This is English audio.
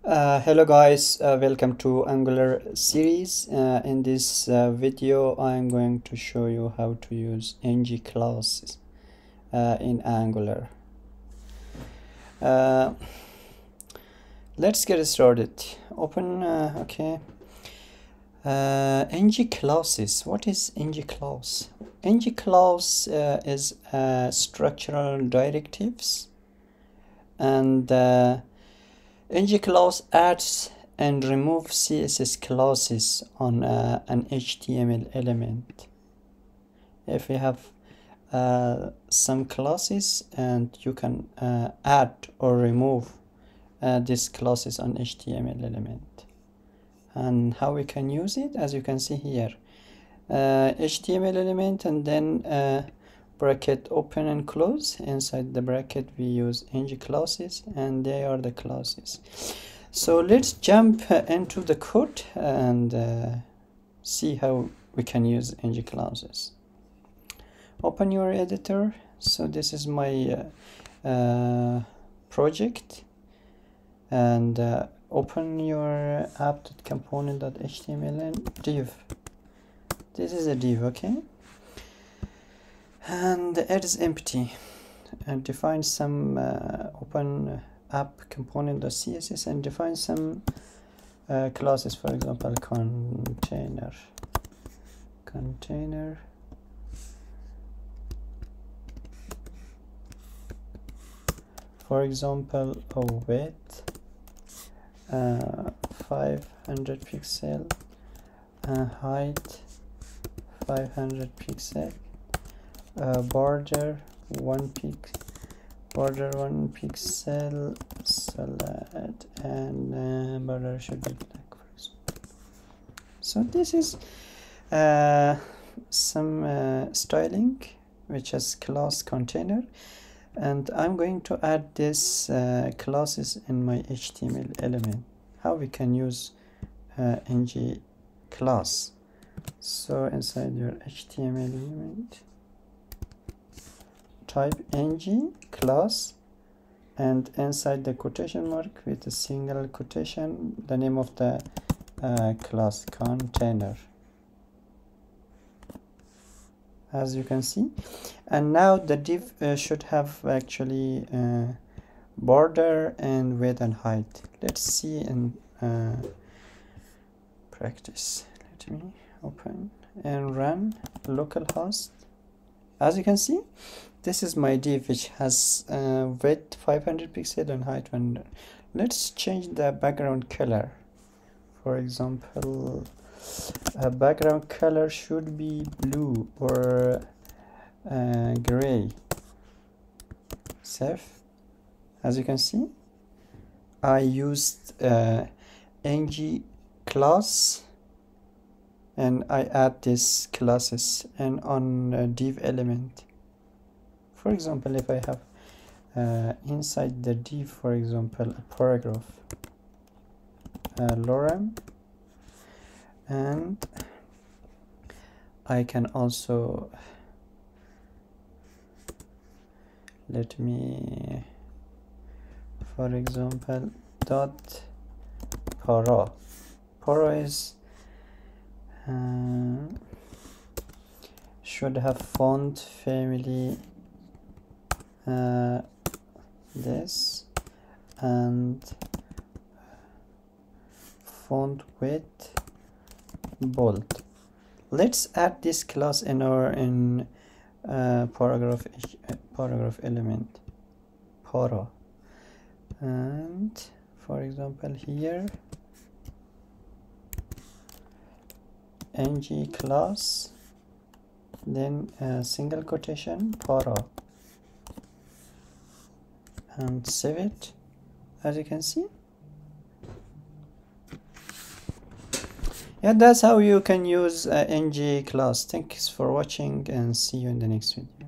Hello guys, welcome to Angular series. In this video I'm going to show you how to use ngClass in Angular. Let's get started. Open ngClasses. What is ngClass? ngClass is structural directives, and ngClass adds and removes CSS classes on an HTML element. If you have some classes, and you can add or remove these classes on HTML element. And how we can use it, as you can see here, HTML element, and then bracket open and close. Inside the bracket we use ngClasses, and they are the classes. So let's jump into the code and see how we can use ngClasses. Open your editor. So this is my project, and open your app.component.html and div. This is a div, okay? And it is empty, and define some open app component.css and define some classes, for example container, for example width 500 pixel, height 500 pixel, border 1 pixel, select, and border should be black, for example. So this is some styling, which is class container, and I'm going to add this classes in my HTML element. How we can use ngClass? So inside your HTML element, type ngClass, and inside the quotation mark with a single quotation, the name of the class container, as you can see. And now the div should have actually border and width and height. Let's see in practice. Let me open and run localhost. As you can see, this is my div, which has width 500 pixel and height 100. Let's change the background color. For example, a background color should be blue or gray. Save. As you can see, I used ngClass, and I add these classes and on div element. For example, if I have inside the div, for example, a paragraph, lorem, and I can also, let me, for example, dot para is should have font family this, and font width bold. Let's add this class in our paragraph element, para, and for example here ngClass, then single quotation para, and save it. As you can see, yeah, that's how you can use ngClass. Thanks for watching, and see you in the next video.